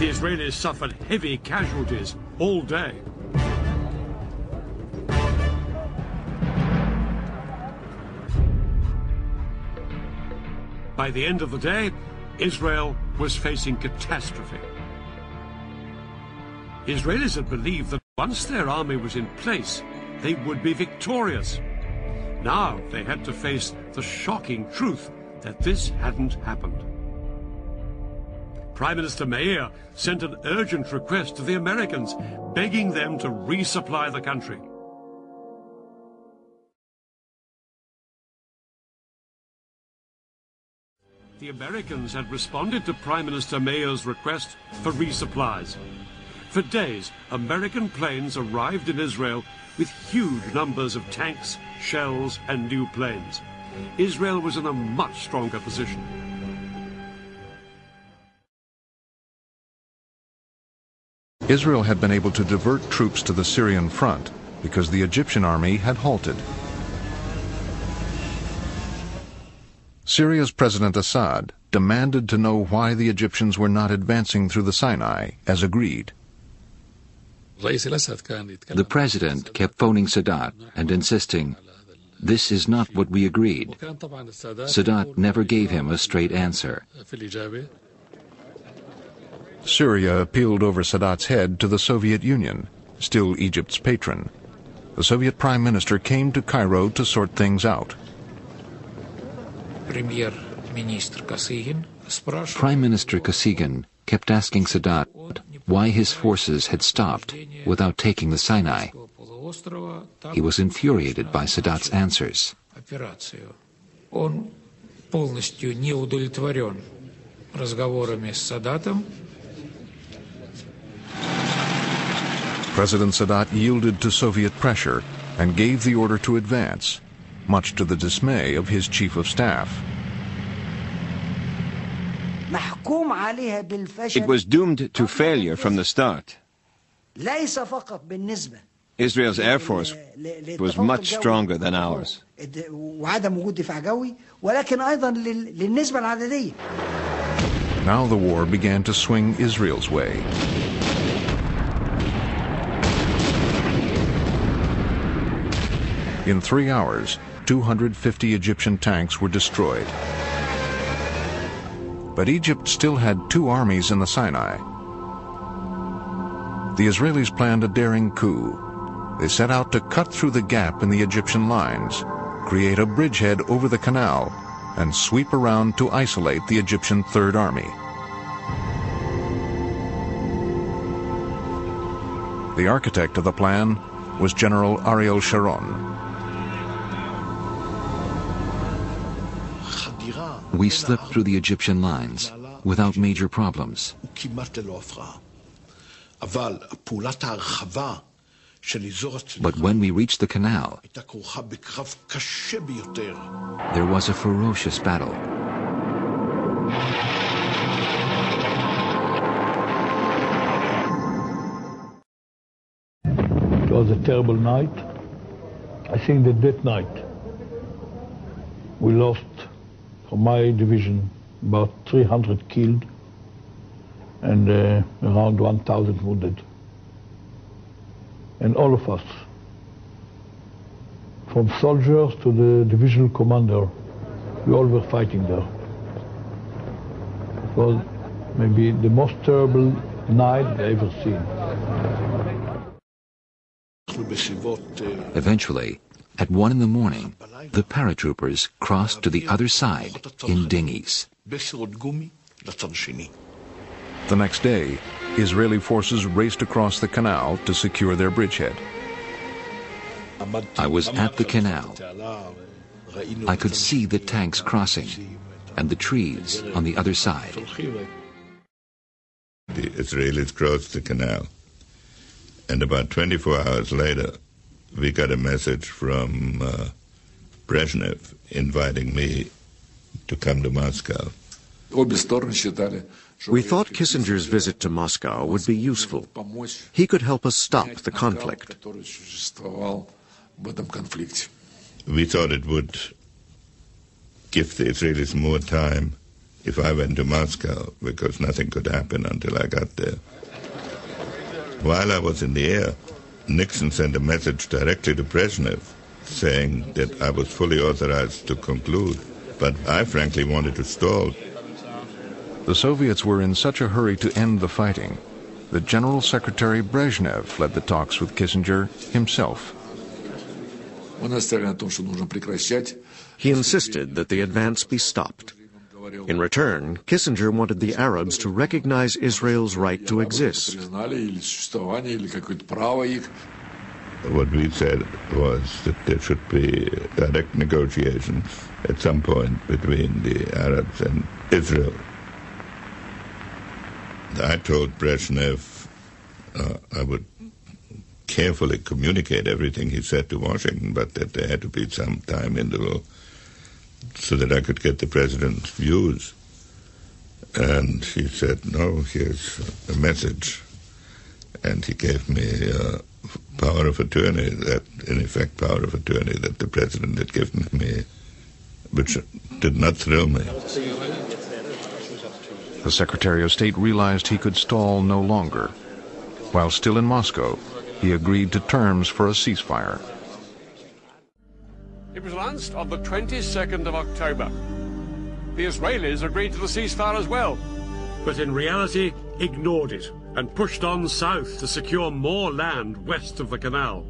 The Israelis suffered heavy casualties all day. By the end of the day, Israel was facing catastrophe. Israelis had believed that once their army was in place, they would be victorious. Now they had to face the shocking truth that this hadn't happened. Prime Minister Meir sent an urgent request to the Americans, begging them to resupply the country. The Americans had responded to Prime Minister Meir's request for resupplies. For days, American planes arrived in Israel with huge numbers of tanks, shells, and new planes. Israel was in a much stronger position. Israel had been able to divert troops to the Syrian front because the Egyptian army had halted. Syria's President Assad demanded to know why the Egyptians were not advancing through the Sinai as agreed. The president kept phoning Sadat and insisting, "This is not what we agreed." Sadat never gave him a straight answer. Syria appealed over Sadat's head to the Soviet Union, still Egypt's patron. The Soviet Prime Minister came to Cairo to sort things out. Prime Minister Kosygin kept asking Sadat why his forces had stopped without taking the Sinai. He was infuriated by Sadat's answers. President Sadat yielded to Soviet pressure and gave the order to advance, much to the dismay of his chief of staff. It was doomed to failure from the start. Israel's air force was much stronger than ours. Now the war began to swing Israel's way. In 3 hours, 250 Egyptian tanks were destroyed. But Egypt still had 2 armies in the Sinai. The Israelis planned a daring coup. They set out to cut through the gap in the Egyptian lines, create a bridgehead over the canal, and sweep around to isolate the Egyptian Third Army. The architect of the plan was General Ariel Sharon. We slipped through the Egyptian lines without major problems. But when we reached the canal, there was a ferocious battle. It was a terrible night. I think that night we lost, from my division, about 300 killed and around 1,000 wounded. And all of us, from soldiers to the divisional commander, we all were fighting there. It was maybe the most terrible night I've ever seen. Eventually, at 1 in the morning, the paratroopers crossed to the other side in dinghies. The next day, Israeli forces raced across the canal to secure their bridgehead. I was at the canal. I could see the tanks crossing and the trees on the other side. The Israelis crossed the canal, and about 24 hours later, we got a message from Brezhnev inviting me to come to Moscow. We thought Kissinger's visit to Moscow would be useful. He could help us stop the conflict. We thought it would give the Israelis more time if I went to Moscow, because nothing could happen until I got there. While I was in the air, Nixon sent a message directly to Brezhnev saying that I was fully authorized to conclude, but I frankly wanted to stall. The Soviets were in such a hurry to end the fighting that General Secretary Brezhnev led the talks with Kissinger himself. He insisted that the advance be stopped. In return, Kissinger wanted the Arabs to recognize Israel's right to exist. What we said was that there should be direct negotiations at some point between the Arabs and Israel. I told Brezhnev I would carefully communicate everything he said to Washington, but that there had to be some time interval so that I could get the president's views. And he said, no, here's a message. And he gave me power of attorney, that, in effect, power of attorney that the president had given me, which did not thrill me. The Secretary of State realized he could stall no longer. While still in Moscow, he agreed to terms for a ceasefire. It was announced on the 22nd of October. The Israelis agreed to the ceasefire as well, but in reality ignored it and pushed on south to secure more land west of the canal.